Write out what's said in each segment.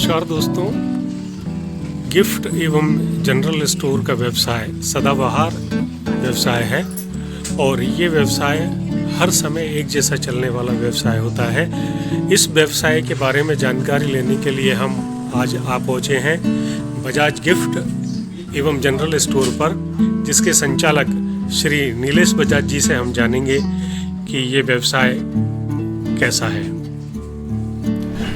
नमस्कार दोस्तों, गिफ्ट एवं जनरल स्टोर का व्यवसाय सदाबहार व्यवसाय है और ये व्यवसाय हर समय एक जैसा चलने वाला व्यवसाय होता है। इस व्यवसाय के बारे में जानकारी लेने के लिए हम आज आ पहुँचे हैं बजाज गिफ्ट एवं जनरल स्टोर पर, जिसके संचालक श्री नीलेश बजाज जी से हम जानेंगे कि ये व्यवसाय कैसा है।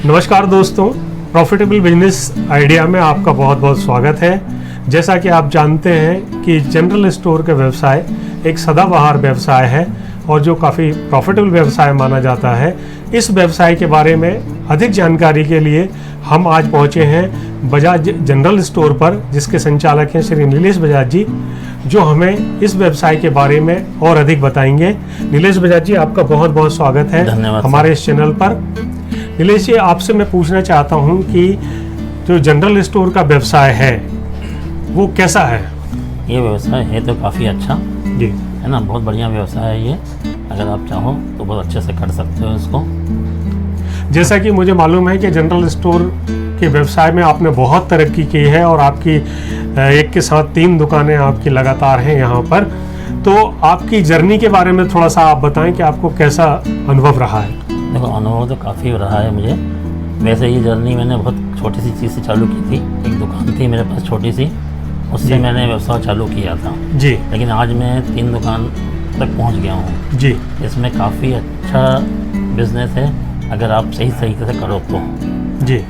नमस्कार दोस्तों, प्रॉफिटेबल बिजनेस आइडिया में आपका बहुत बहुत स्वागत है। जैसा कि आप जानते हैं कि जनरल स्टोर का व्यवसाय एक सदाबहार व्यवसाय है और जो काफ़ी प्रॉफिटेबल व्यवसाय माना जाता है। इस व्यवसाय के बारे में अधिक जानकारी के लिए हम आज पहुंचे हैं बजाज जनरल स्टोर पर, जिसके संचालक हैं श्री नीलेश बजाज जी, जो हमें इस व्यवसाय के बारे में और अधिक बताएंगे। नीलेश बजाज जी, आपका बहुत बहुत स्वागत है हमारे इस चैनल पर। नीलेश जी, आपसे मैं पूछना चाहता हूं कि जो जनरल स्टोर का व्यवसाय है वो कैसा है? ये व्यवसाय है तो काफ़ी अच्छा जी, है ना, बहुत बढ़िया व्यवसाय है ये। अगर आप चाहो तो बहुत अच्छे से कर सकते हो इसको। जैसा कि मुझे मालूम है कि जनरल स्टोर के व्यवसाय में आपने बहुत तरक्की की है और आपकी एक के साथ 3 दुकानें आपकी लगातार हैं यहाँ पर। तो आपकी जर्नी के बारे में थोड़ा सा आप बताएं कि आपको कैसा अनुभव रहा है? देखो, अनुभव तो काफ़ी रहा है मुझे। वैसे ये जर्नी मैंने बहुत छोटी सी चीज़ से चालू की थी। एक दुकान थी मेरे पास छोटी सी, उससे मैंने व्यवसाय चालू किया था जी। लेकिन आज मैं 3 दुकान तक पहुंच गया हूं जी। इसमें काफ़ी अच्छा बिजनेस है अगर आप सही तरीके से करो तो जी।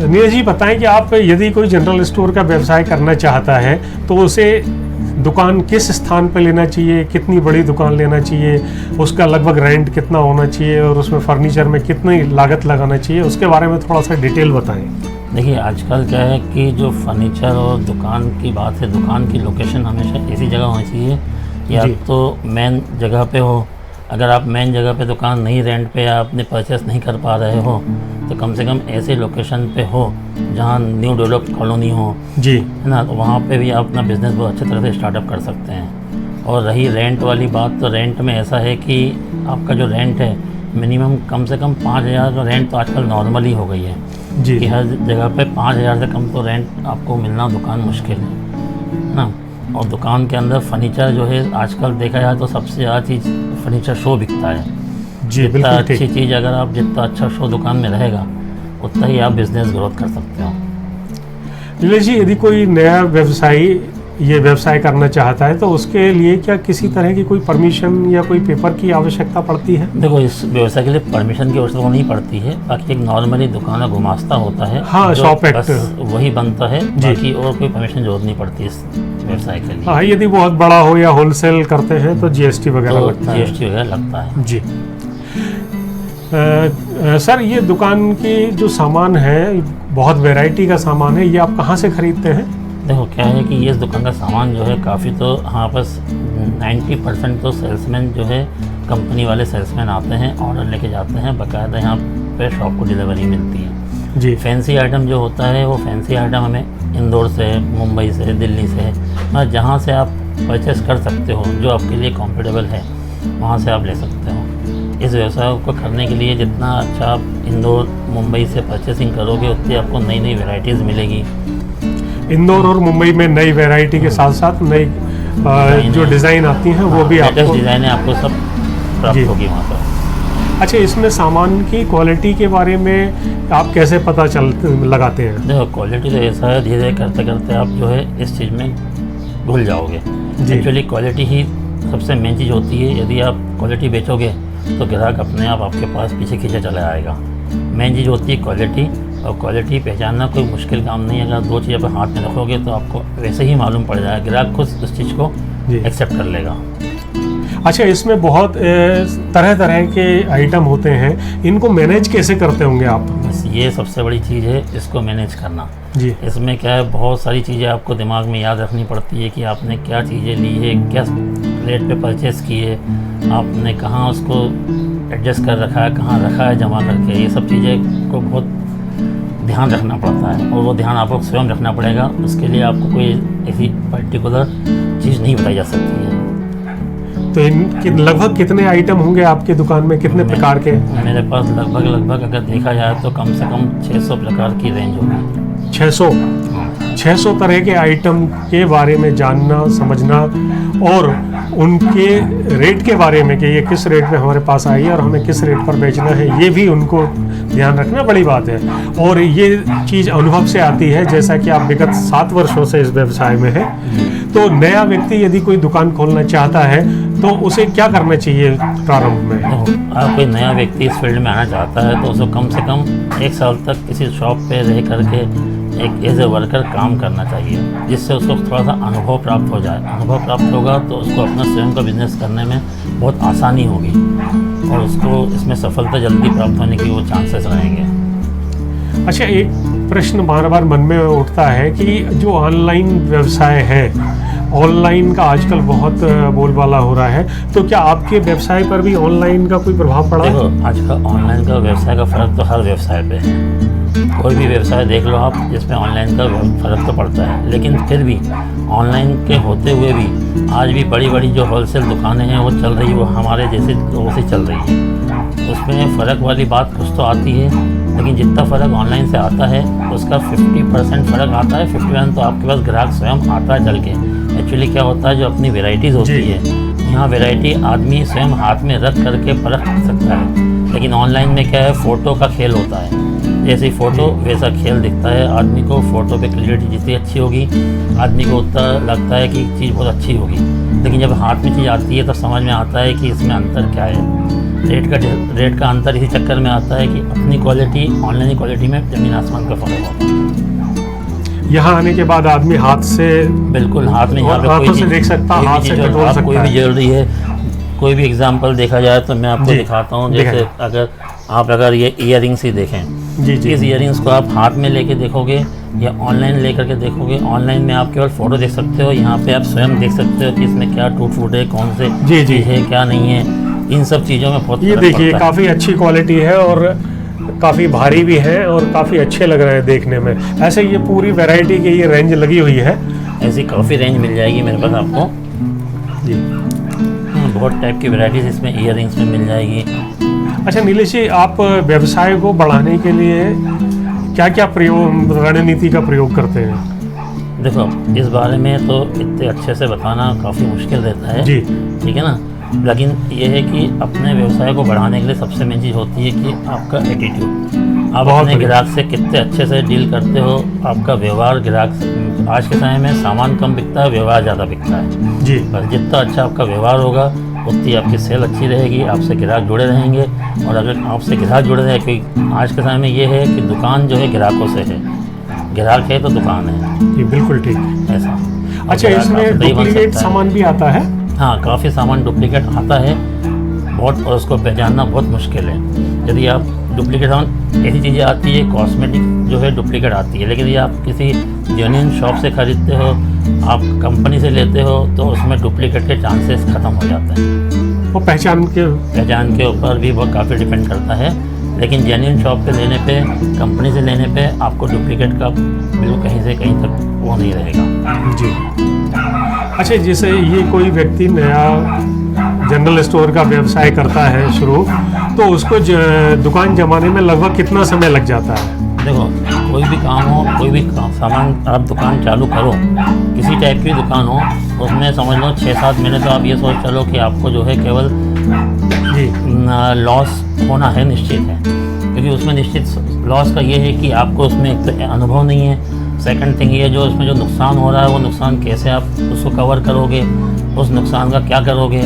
नीलेश जी, बताएं कि आप यदि कोई जनरल स्टोर का व्यवसाय करना चाहता है तो उसे दुकान किस स्थान पर लेना चाहिए, कितनी बड़ी दुकान लेना चाहिए, उसका लगभग रेंट कितना होना चाहिए और उसमें फर्नीचर में कितनी लागत लगाना चाहिए, उसके बारे में थोड़ा सा डिटेल बताएं। देखिए, आजकल क्या है कि जो फर्नीचर और दुकान की बात है, दुकान की लोकेशन हमेशा ऐसी जगह होनी चाहिए या तो मेन जगह पे हो। अगर आप मेन जगह पे दुकान नहीं रेंट पे या अपने परचेस नहीं कर पा रहे हो तो कम से कम ऐसे लोकेशन पे हो जहाँ न्यू डेवलप कॉलोनी हो जी, है ना, तो वहाँ पे भी आप अपना बिज़नेस बहुत अच्छे तरह से स्टार्टअप कर सकते हैं। और रही रेंट वाली बात, तो रेंट में ऐसा है कि आपका जो रेंट है मिनिमम कम से कम 5,000 का रेंट तो आजकल नॉर्मल ही हो गई है जी, कि हर जगह पे 5,000 से कम तो रेंट आपको मिलना दुकान मुश्किल है ना। और दुकान के अंदर फर्नीचर जो है आजकल देखा जाए तो सबसे ज़्यादा चीज़ फर्नीचर शो बिकता है जी। जितना अच्छी चीज़ अगर आप जितना अच्छा शो दुकान में रहेगा उतना ही आप बिजनेस ग्रोथ कर सकते हो। नीलेश जी, यदि कोई नया व्यवसायी ये व्यवसाय करना चाहता है तो उसके लिए क्या किसी तरह की कोई परमिशन या कोई पेपर की आवश्यकता पड़ती है? देखो, इस व्यवसाय के लिए परमिशन की आवश्यकता नहीं पड़ती है। बाकी एक नॉर्मली दुकान गुमास्ता होता है, हाँ, शॉप एक्ट वही बनता है बाकी और कोई परमिशन जरूरत नहीं पड़ती इस व्यवसाय के लिए। हाँ, यदि बहुत बड़ा हो या होलसेल करते हैं तो जीएसटी वगैरह लगता है। जीएसटी वगैरह लगता है जी। सर, ये दुकान की जो सामान है, बहुत वैरायटी का सामान है, ये आप कहाँ से खरीदते हैं? देखो, क्या है कि ये इस दुकान का सामान जो है काफ़ी तो हाँ बस 90% तो सेल्समैन जो है कंपनी वाले सेल्समैन आते हैं, ऑर्डर लेके जाते हैं, बाकायदा यहाँ पे शॉप को डिलीवरी मिलती है जी। फैंसी आइटम जो होता है वो फैंसी आइटम हमें इंदौर से, मुंबई से, दिल्ली से, मतलब जहाँ से आप परचेस कर सकते हो जो आपके लिए कंफर्टेबल है वहाँ से आप ले सकते हो। इस व्यवसाय को करने के लिए जितना अच्छा आप इंदौर मुंबई से परचेसिंग करोगे उतनी आपको नई नई वैरायटीज़ मिलेगी। इंदौर और मुंबई में नई वैरायटी के साथ साथ नई जो डिज़ाइन आती हैं वो भी आपको डिज़ाइन आपको सब प्राप्त होगी वहाँ पर। अच्छा, इसमें सामान की क्वालिटी के बारे में आप कैसे पता लगाते हैं? देखो, क्वालिटी तो ऐसा है, धीरे धीरे करते करते आप जो है इस चीज़ में घुल जाओगे। एक्चुअली क्वालिटी ही सबसे मेन चीज़ होती है। यदि आप क्वालिटी बेचोगे तो ग्राहक अपने आप आपके पास पीछे खींचा चला आएगा। मेन चीज़ होती है क्वालिटी, और क्वालिटी पहचानना कोई मुश्किल काम नहीं है। अगर 2 चीज़ आप हाथ में रखोगे तो आपको वैसे ही मालूम पड़ जाएगा, ग्राहक खुद उस चीज़ को एक्सेप्ट कर लेगा। अच्छा, इसमें बहुत तरह तरह के आइटम होते हैं, इनको मैनेज कैसे करते होंगे आप? बस ये सबसे बड़ी चीज़ है, इसको मैनेज करना जी। इसमें क्या है, बहुत सारी चीज़ें आपको दिमाग में याद रखनी पड़ती है कि आपने क्या चीज़ें ली है, क्या रेट पे परचेस की है, आपने कहाँ उसको एडजस्ट कर रखा है, कहाँ रखा है जमा करके। ये सब चीज़ें को बहुत ध्यान रखना पड़ता है और वो ध्यान आपको स्वयं रखना पड़ेगा। उसके लिए आपको कोई ऐसी पर्टिकुलर चीज़ नहीं बताई जा सकती है। तो लगभग कितने आइटम होंगे आपकी दुकान में, कितने प्रकार के? मेरे पास लगभग अगर देखा जाए तो कम से कम 600 प्रकार की रेंज होगी। 600 तरह के आइटम के बारे में जानना, समझना और उनके रेट के बारे में कि ये किस रेट में हमारे पास आई है और हमें किस रेट पर बेचना है, ये भी उनको ध्यान रखना बड़ी बात है। और ये चीज़ अनुभव से आती है, जैसा कि आप विगत 7 वर्षों से इस व्यवसाय में हैं। तो नया व्यक्ति यदि कोई दुकान खोलना चाहता है तो उसे क्या करना चाहिए प्रारंभ में? अगर कोई नया व्यक्ति इस फील्ड में आना चाहता है तो उसको कम से कम 1 साल तक किसी शॉप पे रह करके एक एज ए वर्कर काम करना चाहिए, जिससे उसको थोड़ा सा अनुभव प्राप्त हो जाए। अनुभव प्राप्त होगा तो उसको अपना स्वयं का बिजनेस करने में बहुत आसानी होगी और उसको इसमें सफलता जल्दी प्राप्त होने की वो चांसेस रहेंगे। अच्छा, एक प्रश्न बार बार मन में उठता है कि जो ऑनलाइन व्यवसाय है, ऑनलाइन का आजकल बहुत बोलबाला हो रहा है, तो क्या आपके व्यवसाय पर भी ऑनलाइन का कोई प्रभाव पड़ा है? देखो, आजकल ऑनलाइन का व्यवसाय का फ़र्क तो हर व्यवसाय पे है। कोई भी व्यवसाय देख लो आप, जिसमें ऑनलाइन का फ़र्क तो पड़ता है, लेकिन फिर भी ऑनलाइन के होते हुए भी आज भी बड़ी बड़ी जो होलसेल दुकानें हैं वो चल रही, वो हमारे जैसे लोगों से चल रही है। उसमें फ़र्क वाली बात कुछ तो आती है, लेकिन जितना फ़र्क ऑनलाइन से आता है उसका 50% फ़र्क आता है। 50% तो आपके पास ग्राहक स्वयं आता है चल के। एक्चुअली क्या होता है, जो अपनी वेराइटीज़ होती है, यहाँ वेराइटी आदमी स्वयं हाथ में रख करके परख सकता है। लेकिन ऑनलाइन में क्या है, फ़ोटो का खेल होता है। जैसी फ़ोटो वैसा खेल दिखता है आदमी को। फ़ोटो पे क्लियरिटी जितनी अच्छी होगी, आदमी को उतना लगता है कि चीज़ बहुत अच्छी होगी। लेकिन जब हाथ में चीज़ आती है तो समझ में आता है कि इसमें अंतर क्या है। रेट का अंतर इसी चक्कर में आता है कि अपनी क्वालिटी ऑनलाइन क्वालिटी में ज़मीन आसमान का फ़र्क होता है। यहाँ आने के बाद आदमी हाथ से, बिल्कुल हाथ में, यहाँ पे हाथों से देख सकता है, हाथ से टटोल सकता है। कोई भी ज्वेलरी है, कोई भी एग्जांपल देखा जाए तो मैं आपको दिखाता हूँ। जैसे अगर ये इयररिंग्स ही देखें, इस इयररिंग्स को आप हाथ में लेके देखोगे या ऑनलाइन लेकर के देखोगे, ऑनलाइन में आप केवल फ़ोटो देख सकते हो, यहाँ पे आप स्वयं देख सकते हो कि इसमें क्या टूट फूट है, कौन से चीज़ है, क्या नहीं है। इन सब चीज़ों में बहुत, ये देखिए काफ़ी अच्छी क्वालिटी है और काफ़ी भारी भी है और काफ़ी अच्छे लग रहे हैं देखने में। ऐसे ये पूरी वैरायटी की ये रेंज लगी हुई है। ऐसी काफ़ी रेंज मिल जाएगी मेरे पास आपको जी। बहुत टाइप की वैरायटीज इसमें इयररिंग्स में मिल जाएगी। अच्छा नीलेश जी, आप व्यवसाय को बढ़ाने के लिए क्या क्या रणनीति का प्रयोग करते हैं? देखो, इस बारे में तो इतने अच्छे से बताना काफ़ी मुश्किल रहता है जी, ठीक है ना। लेकिन ये है कि अपने व्यवसाय को बढ़ाने के लिए सबसे मेन चीज़ होती है कि आपका एटीट्यूड। आप अपने ग्राहक से कितने अच्छे से डील करते हो, आपका व्यवहार ग्राहक। आज के समय में सामान कम बिकता है, व्यवहार ज़्यादा बिकता है जी। बस जितना अच्छा आपका व्यवहार होगा उतनी आपकी सेल अच्छी रहेगी, आपसे ग्राहक जुड़े रहेंगे। और अगर आपसे ग्राहक जुड़े रहे, क्योंकि आज के समय में ये है कि दुकान जो है ग्राहकों से है, ग्राहक है तो दुकान है। जी बिल्कुल ठीक, ऐसा। अच्छा, इसमें डुप्लीकेट सामान भी आता है? हाँ, काफ़ी सामान डुप्लीकेट आता है बहुत, और उसको पहचानना बहुत मुश्किल है। यदि आप डुप्लीकेट सामान, ऐसी चीज़ें आती है कॉस्मेटिक जो है डुप्लीकेट आती है, लेकिन यदि आप किसी जेन्युइन शॉप से ख़रीदते हो, आप कंपनी से लेते हो, तो उसमें डुप्लीकेट के चांसेस ख़त्म हो जाते हैं। वो पहचान के ऊपर भी बहुत काफ़ी डिपेंड करता है। लेकिन जेन्युइन शॉप पे लेने पे, कंपनी से लेने पे आपको डुप्लीकेट का बिल्कुल कहीं से कहीं तक वो नहीं रहेगा जी। अच्छा, जैसे ये कोई व्यक्ति नया जनरल स्टोर का व्यवसाय करता है शुरू, तो उसको दुकान जमाने में लगभग कितना समय लग जाता है? देखो, कोई भी काम हो, कोई भी सामान आप दुकान चालू करो, किसी टाइप की दुकान हो, उसमें समझ लो 6-7 महीने तो आप ये सोच चलो कि आपको जो है केवल लॉस होना है, निश्चित है। क्योंकि उसमें निश्चित लॉस का ये है कि आपको उसमें एक तो अनुभव नहीं है, सेकंड थिंग ये जो उसमें जो नुकसान हो रहा है वो नुकसान कैसे आप उसको कवर करोगे, उस नुकसान का क्या करोगे।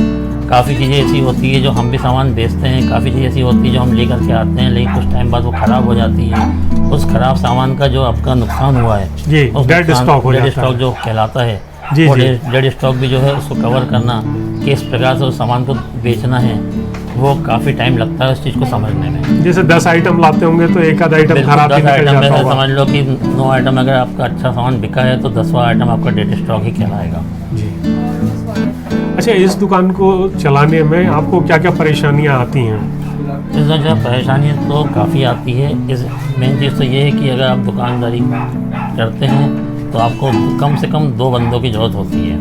काफ़ी चीज़ें ऐसी होती है जो हम भी सामान बेचते हैं, काफ़ी चीज़ें ऐसी होती है जो हम लेकर के आते हैं, लेकिन कुछ टाइम बाद वो ख़राब हो जाती है। उस ख़राब सामान का जो आपका नुकसान हुआ है, डेड स्टॉक जो कहलाता है, वो डेड स्टॉक भी जो है उसको कवर करना, किस प्रकार से उस सामान को बेचना है, वो काफ़ी टाइम लगता है उस चीज़ को समझने में। जैसे 10 आइटम लाते होंगे तो एक आधा आइटम खराब भी निकल जाता होगा। समझ लो कि 9 आइटम अगर आपका अच्छा सामान बिका है तो 10वां आइटम आपका डेड स्टॉक ही कहलाएगा जी। अच्छा, इस दुकान को चलाने में आपको क्या क्या परेशानियाँ आती हैं? इसमें जो परेशानियाँ तो काफ़ी आती है। इस मेन चीज़ तो ये है कि अगर आप दुकानदारी करते हैं तो आपको कम से कम 2 बंदों की ज़रूरत होती है।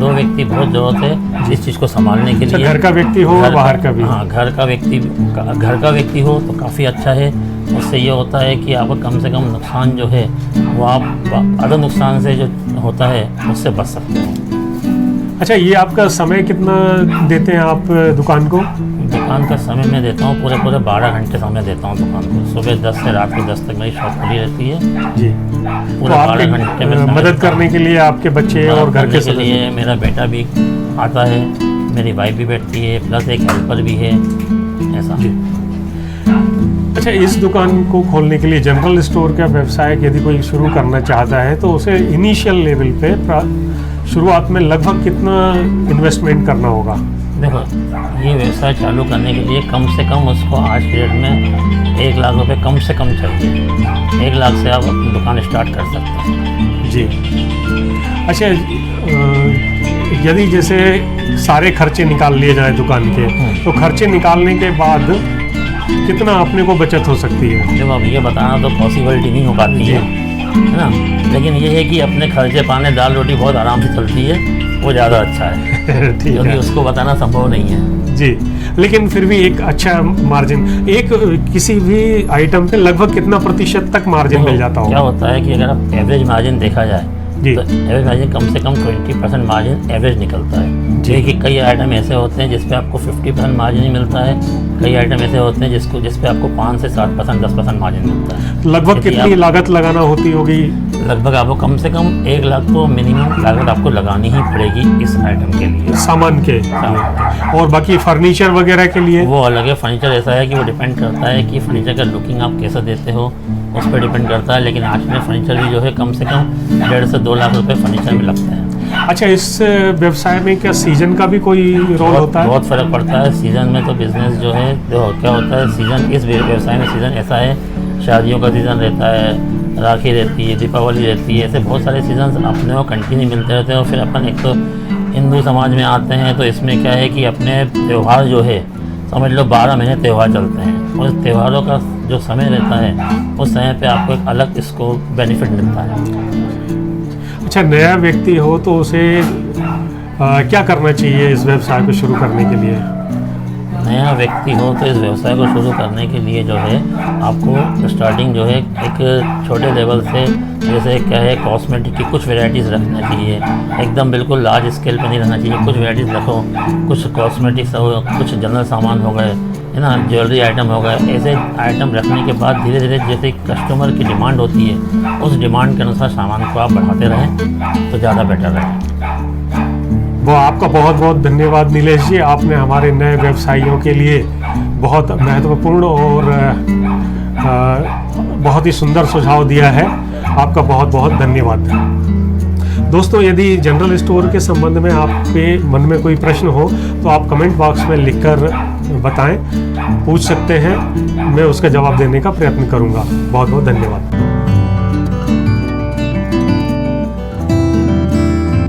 2 व्यक्ति बहुत ज़रूरत है इस चीज़ को संभालने के लिए। घर का व्यक्ति हो और बाहर का भी। हाँ, घर का व्यक्ति हो तो काफ़ी अच्छा है। उससे ये होता है कि आपको कम से कम नुकसान जो है वो आप अदर नुकसान से जो होता है उससे बच सकते हैं। अच्छा, ये आपका समय कितना देते हैं आप दुकान को? दुकान का समय मैं देता हूँ पूरे 12 घंटे समय देता हूँ दुकान को। सुबह 10 से रात को 10 तक मेरी शॉप खुली रहती है जी। पूरे 12 घंटे में मदद करने के लिए आपके बच्चे और घर के लिए मेरा बेटा भी आता है, मेरी वाइफ भी बैठती है, प्लस एक हेल्पर भी है, ऐसा। अच्छा, इस दुकान को खोलने के लिए जनरल स्टोर का व्यवसाय यदि कोई शुरू करना चाहता है तो उसे इनिशियल लेवल पे शुरुआत में लगभग कितना इन्वेस्टमेंट करना होगा? देखो, ये व्यवसाय चालू करने के लिए कम से कम उसको आज के डेट में 1 लाख रुपए कम से कम चाहिए। 1 लाख से आप अपनी दुकान स्टार्ट कर सकते हैं जी। अच्छा, यदि जैसे सारे खर्चे निकाल लिए जाए दुकान के, तो खर्चे निकालने के बाद कितना अपने को बचत हो सकती है? जब अब ये बताना तो पॉसिबिलिटी नहीं हो पाती है ना, लेकिन ये है कि अपने खर्चे पाने दाल रोटी बहुत आराम से चलती है, वो ज़्यादा अच्छा है क्योंकि उसको बताना संभव नहीं है जी। लेकिन फिर भी एक अच्छा मार्जिन, एक किसी भी आइटम पे लगभग कितना प्रतिशत तक मार्जिन मिल जाता हो? क्या होता है कि अगर आप एवरेज मार्जिन देखा जाए तो एवरेज मार्जिन कम से कम 20% मार्जिन एवरेज निकलता है। कि कई आइटम ऐसे होते हैं जिस पे आपको 50% मार्जिन ही मिलता है, कई आइटम ऐसे होते हैं जिस पे आपको 5 से 7% 10% मार्जिन मिलता है। लगभग कितनी लागत लगाना होती होगी? लगभग आपको कम से कम 1 लाख तो मिनिमम लागत आपको लगानी ही पड़ेगी इस आइटम के लिए, सामान के। और बाकी फर्नीचर वगैरह के लिए वो अलग है। फर्नीचर ऐसा है कि वो डिपेंड करता है कि फर्नीचर का लुकिंग आप कैसा देते हो, उस पर डिपेंड करता है। लेकिन आज में फर्नीचर भी जो है कम से कम 1.5 से 2 लाख रुपए फर्नीचर में लगते हैं। अच्छा, इस व्यवसाय में क्या सीजन का भी कोई रोल होता है? बहुत फ़र्क पड़ता है। सीज़न में तो बिज़नेस जो है क्या होता है, सीज़न इस व्यवसाय में सीज़न ऐसा है, शादियों का सीज़न रहता है, राखी रहती है, दीपावली रहती है, ऐसे बहुत सारे सीज़न अपने को कंटिन्यू मिलते रहते हैं। और फिर अपन एक तो हिंदू समाज में आते हैं तो इसमें क्या है कि अपने त्यौहार जो है समझ लो 12 महीने त्यौहार चलते हैं और त्योहारों का जो समय रहता है उस समय पे आपको एक अलग इसको बेनिफिट मिलता है। अच्छा, नया व्यक्ति हो तो उसे क्या करना चाहिए इस व्यवसाय को शुरू करने के लिए? नया व्यक्ति हो तो इस व्यवसाय को शुरू करने के लिए जो है आपको स्टार्टिंग जो है एक छोटे लेवल से, जैसे क्या है कॉस्मेटिक की कुछ वैरायटीज़ रखना चाहिए। एकदम बिल्कुल लार्ज स्केल पे नहीं रहना चाहिए, कुछ वैरायटीज़ रखो, कुछ कॉस्मेटिक्स हो, कुछ जनरल सामान हो गए, है ना, ज्वेलरी आइटम हो गए। ऐसे आइटम रखने के बाद धीरे धीरे जैसे कस्टमर की डिमांड होती है उस डिमांड के अनुसार सामान को आप बढ़ाते रहें तो ज़्यादा बेटर रहे। वो आपका बहुत बहुत धन्यवाद नीलेश जी, आपने हमारे नए व्यवसायियों के लिए बहुत महत्वपूर्ण और बहुत ही सुंदर सुझाव दिया है। आपका बहुत बहुत धन्यवाद। दोस्तों, यदि जनरल स्टोर के संबंध में आपके मन में कोई प्रश्न हो तो आप कमेंट बॉक्स में लिखकर बताएं, पूछ सकते हैं, मैं उसका जवाब देने का प्रयत्न करूंगा। बहुत बहुत धन्यवाद।